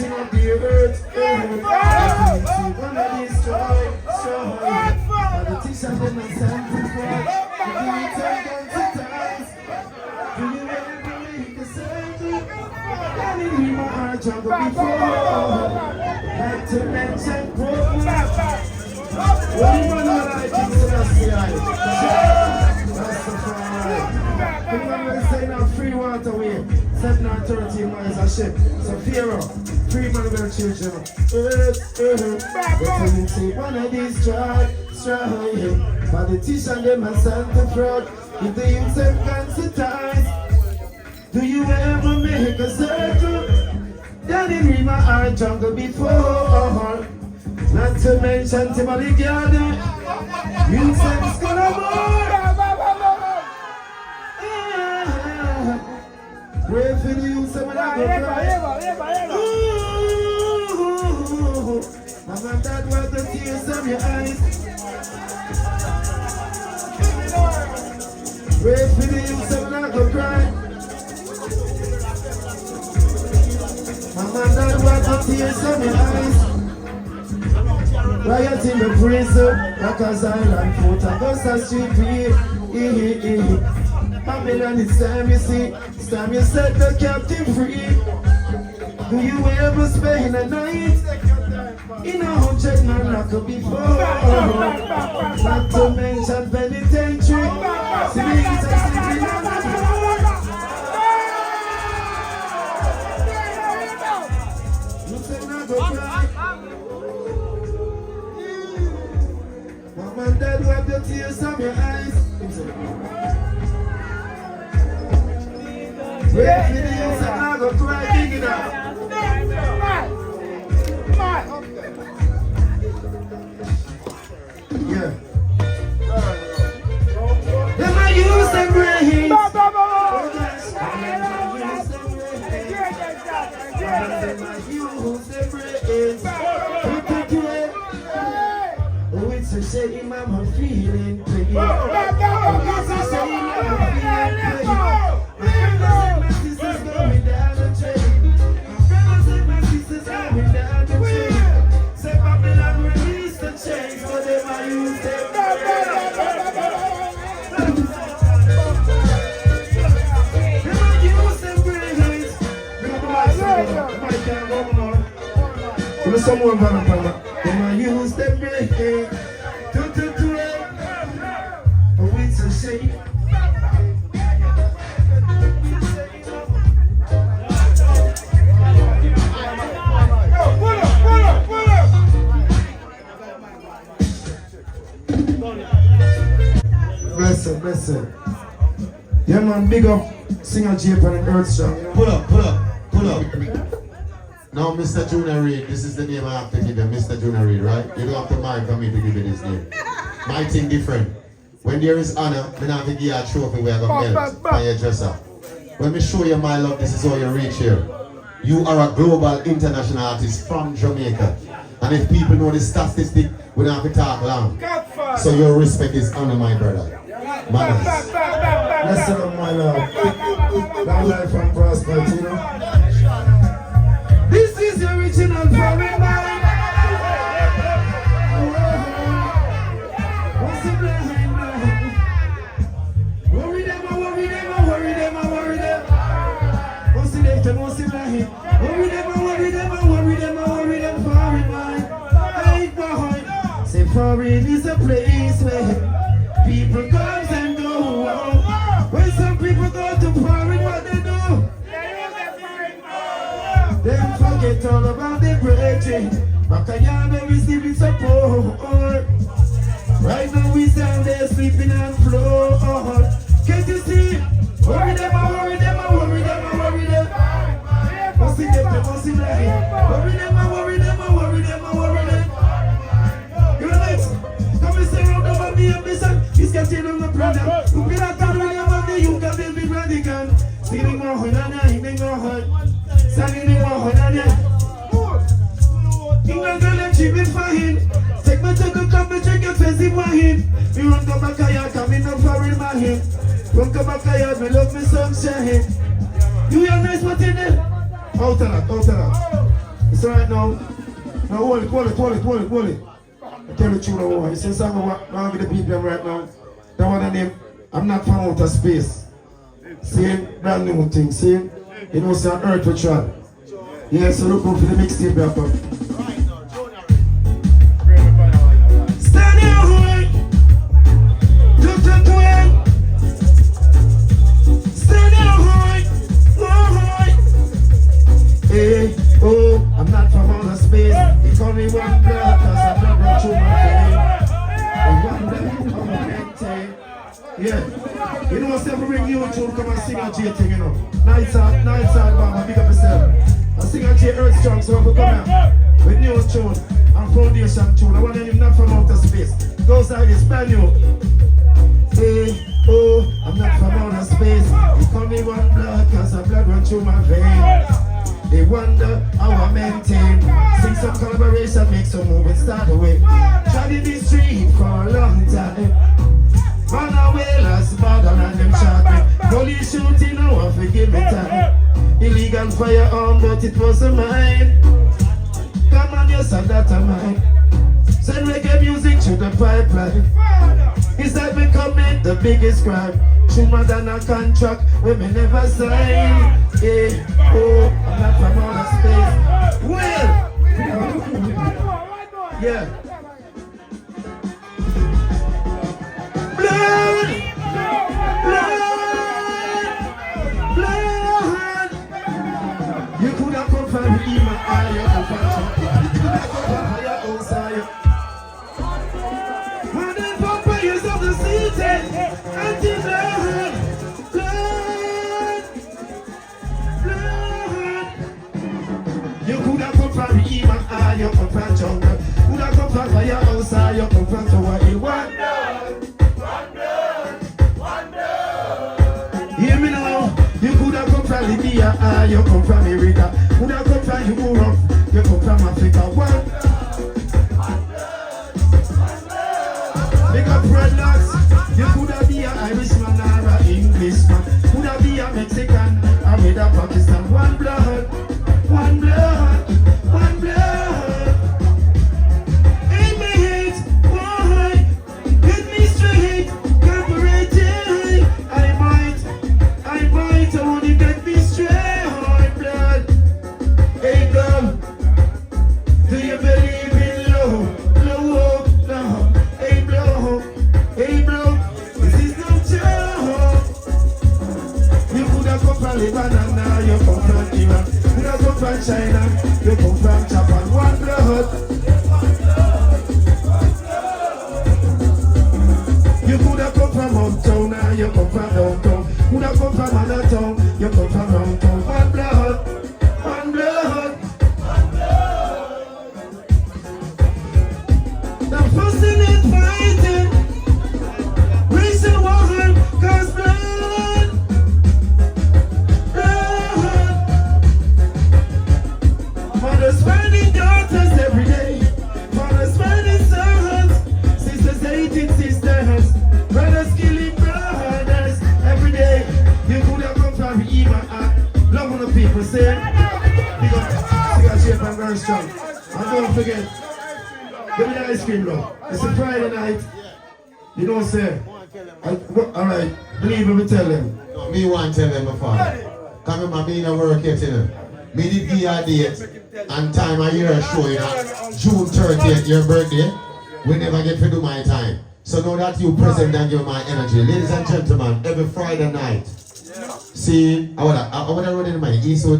blessing of the earth. Gonna destroy. And the teacher them and sanctify. Do you take conscience? Do you ever make a circle? And in my heart jungle before. Like to mention progress. What do you want to like in Celestia? That's the fire. Remember they say now free water way. 7 or 13 miles a ship. So Pharaoh, free man will children. But you say one of these try. But the teacher them and Santa fraud. If the youth them conscientize. Do you ever make a circle? Down in my heart jungle before. Not to mention Timothy Garden. You said it's gonna work. Pray for the youth, some of that go cry. Mom and dad wipe the tears from your eyes. Pray for the youth, some of that go cry. Mom and dad wipe the tears from your eyes. Riot in the prison, Rockers Island, Fort Augusta Street, Babylon, it's time you see, it's time you set the captive free. Do you ever spend a night in a 100 man lock up before? Not to mention penitentiary. See the youth are sleeping on the you say not go cry. Mom and dad wipe the tears from your eyes. Pray for the youth and I go cry big enough. Yeah. Them I use them brains. Oh, it's a shame I'm feeling pain. Oh, it's a shame I'm feeling pain. My sisters going down the train. My sisters going down the train. Say Babylon release the chains, but them I use them. Someone run up on them, I use them break. Oh, it's a shame. Bless it. Yeah, man, big up singer Japan and Earthstrong. Pull up. Now, Mr. Junior Reid, this is the name I have to give him, Mr. Junior Reid, right? You don't have to mind for me to give you this name. My thing different. When there is honor, I have to give you a trophy where I got melt on your dresser. When me show you my love, this is how you reach here. You are a global, international artist from Jamaica. And if people know the statistic, we don't have to talk long. So your respect is honor, my brother. Manners. Listen up, my love. Long life and prosperity, you know. This is the original foreign man. What's the blame now? Worry them. What's the left and what's the blame? Worry them, foreign man. Hey, boy. Say foreign is a place where people come and go. When some people go to foreign, what they do? Them forget all about the brethren. Bakayana receiving support. Right now we stand there sleeping on floor. Can't you see? Worry them. What's the them? Worry them. You're next. Come and say round about the ambition. He's getting on the brother. Who be that time when about the you can be radical. Singing more honana, hitting more hot. Singing more honana. England girl and she been fine. Take my take a cup and drink a fancy wine. Me run come back here, coming up for in my head. Run come back here, me love me sunshine. You are nice, what in there? Out of that. So right now, hold it. I tell the truth, you see something wrong with the people right now. That one of them, I'm not from outer space. See, brand new thing, see? You know, say on earth we try. Yeah, so look out for the mixtape back up. Stand here, boy. Look at the way. Stand here, boy. Hey, oh, I'm not from outer space. They call me one blood, cause I'm not run through my vein. One blood, I'm a maintain. Yeah. You know what's ever bring you to come and sing a J thing, you know. Nights out, Mama, big up yourself. I sing a J Earth Strong, so I will come here with new tune and foundation tune. I want them not from outer space. Goes like this, brand new. Hey, oh, I'm not from outer space. They call me one blood, cause the blood run through my vein. They wonder how I maintain. Sing some collaboration, make some movement, start away. Tried in the street for a long time. Run away, last border and them shot me. Police shooting, no one forgive me time. Illegal firearm, but it wasn't mine. Come on, yes, and that of mine. Send reggae music to the pipeline. It's like me commit the biggest crime. Truer than a contract when me never sign. Yeah, oh, I'm not from outer space. Well, yeah. You could have come from the email, you could have come from your own side. When the vampires of the city, and the blood. You could have come from the email, you come from jungle. Could have come from your own side, you come from the one blood. Hear me now. You could have come from Libya, you come from America. Could have come from Europe, you come from Africa. One. Big up dreadlocks. You could have be an Irishman or an Englishman. Could have be a Mexican or with a Pakistan. One blood, one blood, one blood. Aim me hate, why? Get me straight, cooperating. I want to get me straight, blood. Hey, girl, do you believe in love? Love. Hey, bro, this is no joke. You could have come from Lebanon, now you come from Iran. Could have come from China, you come from Japan. One blood. You could have come from uptown, now you come from downtown. Could have come from another town, you come from downtown. One blood, one blood. Now fussing and fighting, racing war, cause blood. Mothers finding daughters every day. Fathers finding sons. Sisters hating sisters. Brothers killing brothers every day. You could have come from Eva and love on the people, say. Because shape and very strong. And don't forget, give me the ice cream, bro. It's a Friday night. You don't say. Alright, believe me, tell them. No, me want to tell them before. Come in, me in a work yet, you know. Me did give you a date and time of year show, you know. June 30th, your birthday. We never get to do my time. So now that you present and give my energy. Ladies and gentlemen, every Friday night. See, I want to run in my Eastwood.